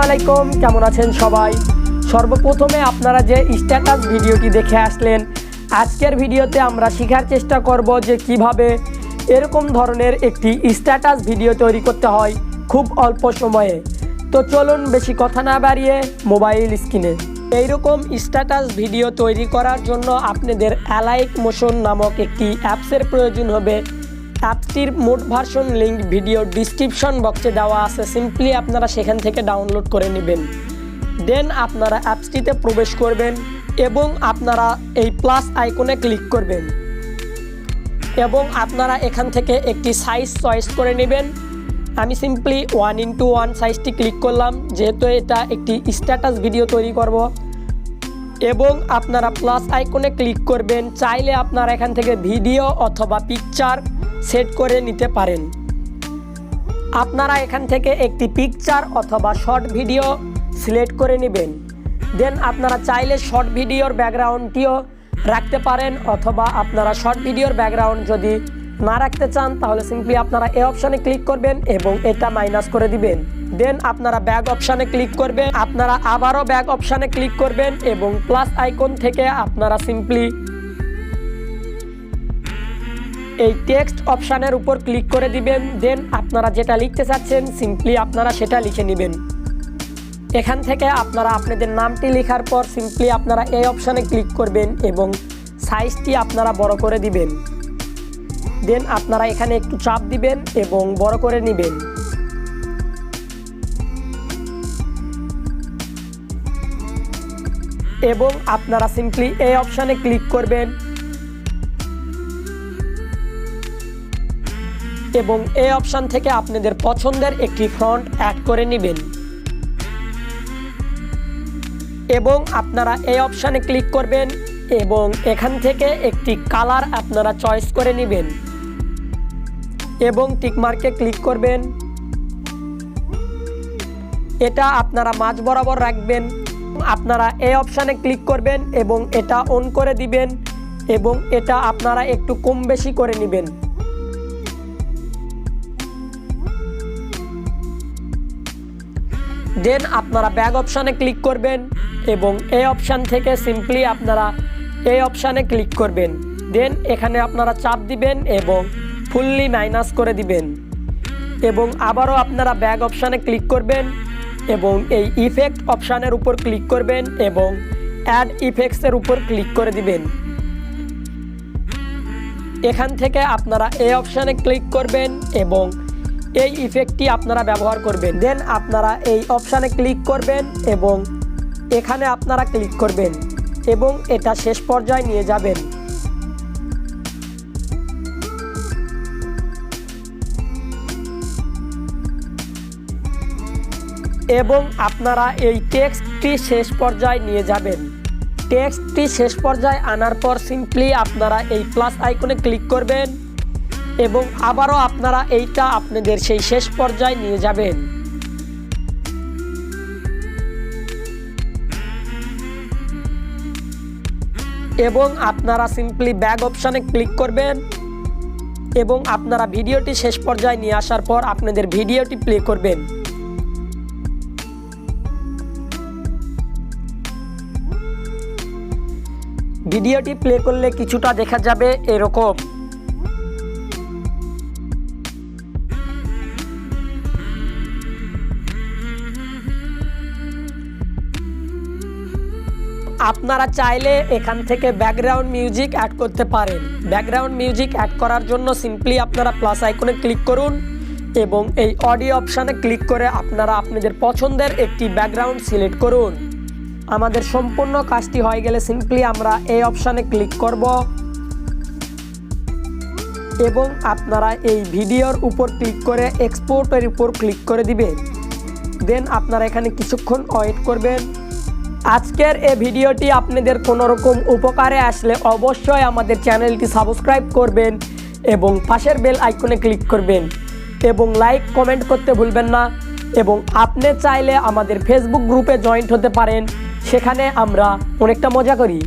আলাইকুম, কেমন আছেন সবাই। সর্বপ্রথমে আপনারা যে স্ট্যাটাস ভিডিওটি দেখে আসলেন, আজকের ভিডিওতে আমরা শেখার চেষ্টা করব যে কিভাবে এরকম ধরনের একটি স্ট্যাটাস ভিডিও তৈরি করতে হয় খুব অল্প সময়ে। তো চলুন বেশি কথা না বাড়িয়ে মোবাইল স্ক্রিনে এইরকম স্ট্যাটাস ভিডিও তৈরি করার জন্য আপনাদের অ্যালাইট মোশন নামক একটি অ্যাপসের প্রয়োজন হবে। অ্যাপটির mod version link video description বক্সে দেওয়া আছে, সিম্পলি আপনারা সেখান থেকে ডাউনলোড করে নেবেন। দেন আপনারা অ্যাপসটিতে প্রবেশ করবেন এবং আপনারা এই প্লাস আইকনে ক্লিক করবেন এবং আপনারা এখান থেকে একটি সাইজ চয়েস করে নেবেন। আমি সিম্পলি 1:1 সাইজটি ক্লিক করলাম, যেহেতু এটা একটি স্ট্যাটাস ভিডিও তৈরি করব। এবং আপনারা প্লাস আইকনে ক্লিক করবেন। চাইলে আপনারা এখান থেকে ভিডিও অথবা পিকচার সেট করে নিতে পারেন। আপনারা এখান থেকে একটি পিকচার অথবা শর্ট ভিডিও সিলেক্ট করে নেবেন। দেন আপনারা চাইলে শর্ট ভিডিওর ব্যাকগ্রাউন্ডটিও রাখতে পারেন, অথবা আপনারা শর্ট ভিডিওর ব্যাকগ্রাউন্ড যদি না রাখতে চান তাহলে সিম্পলি আপনারা এই অপশানে ক্লিক করবেন এবং এটা মাইনাস করে দিবেন। দেন আপনারা ব্যাক অপশানে ক্লিক করবেন, আপনারা আবারও ব্যাক অপশানে ক্লিক করবেন এবং প্লাস আইকন থেকে আপনারা সিম্পলি এই টেক্সট অপশানের উপর ক্লিক করে দিবেন। দেন আপনারা যেটা লিখতে চাচ্ছেন সিম্পলি আপনারা সেটা লিখে নেবেন। এখান থেকে আপনারা আপনাদের নামটি লেখার পর সিম্পলি আপনারা এই অপশানে ক্লিক করবেন এবং সাইজটি আপনারা বড় করে দিবেন। দেন আপনারা এখানে একটু চাপ দিবেন এবং বড় করে নেবেন। এবং আপনারা সিম্পলি এই অপশানে ক্লিক করবেন এবং এই অপশান থেকে আপনাদের পছন্দের একটি ফন্ট অ্যাড করে নেবেন এবং আপনারা এই অপশানে ক্লিক করবেন এবং এখান থেকে একটি কালার আপনারা চয়েস করে নেবেন এবং টিকমার্কে ক্লিক করবেন। এটা আপনারা মাঝ বরাবর রাখবেন। আপনারা এই অপশানে ক্লিক করবেন এবং এটা অন করে দিবেন এবং এটা আপনারা একটু কম বেশি করে নেবেন। দেন আপনারা ব্যাক অপশানে ক্লিক করবেন এবং এই অপশান থেকে সিম্পলি আপনারা এই অপশানে ক্লিক করবেন। দেন এখানে আপনারা চাপ দিবেন এবং ফুললি মাইনাস করে দিবেন এবং আবারও আপনারা ব্যাক অপশানে ক্লিক করবেন এবং এই ইফেক্ট অপশানের উপর ক্লিক করবেন এবং অ্যাড ইফেক্টসের উপর ক্লিক করে দিবেন। এখান থেকে আপনারা এই অপশানে ক্লিক করবেন এবং এই ইফেক্টটি আপনারা ব্যবহার করবেন। দেন আপনারা এই অপশানে ক্লিক করবেন এবং এখানে আপনারা ক্লিক করবেন এবং এটা শেষ পর্যায়ে নিয়ে যাবেন। এবং আপনারা এই টেক্সটটি শেষ পর্যায়ে নিয়ে যাবেন। টেক্সটটি শেষ পর্যায়ে আনার পর সিম্পলি আপনারা এই প্লাস আইকনে ক্লিক করবেন এবং আবারও আপনারা এইটা আপনাদের সেই শেষ পর্যায়ে নিয়ে যাবেন। এবং আপনারা সিম্পলি ব্যাক অপশানে ক্লিক করবেন এবং আপনারা ভিডিওটি শেষ পর্যায়ে নিয়ে আসার পর আপনাদের ভিডিওটি প্লে করবেন। ভিডিওটি প্লে করলে কিছুটা দেখা যাবে এরকম। আপনারা চাইলে এখান থেকে ব্যাকগ্রাউন্ড মিউজিক অ্যাড করতে পারেন। ব্যাকগ্রাউন্ড মিউজিক অ্যাড করার জন্য সিম্পলি আপনারা প্লাস আইকনে ক্লিক করুন এবং এই অডিও অপশানে ক্লিক করে আপনারা আপনাদের পছন্দের একটি ব্যাকগ্রাউন্ড সিলেক্ট করুন। আমাদের সম্পূর্ণ কাজটি হয়ে গেলে সিম্পলি আমরা এই অপশানে ক্লিক করব এবং আপনারা এই ভিডিওর উপর ক্লিক করে এক্সপোর্টের উপর ক্লিক করে দিবেন। দেন আপনারা এখানে কিছুক্ষণ ওয়েট করবেন। আজকের এই ভিডিওটি আপনাদের কোনো রকম উপকারে আসলে অবশ্যই আমাদের চ্যানেলটি সাবস্ক্রাইব করবেন এবং পাশের বেল আইকনে ক্লিক করবেন এবং লাইক কমেন্ট করতে ভুলবেন না। এবং আপনি চাইলে আমাদের ফেসবুক গ্রুপে জয়েন্ট হতে পারেন, সেখানে আমরা অনেকটা মজা করি।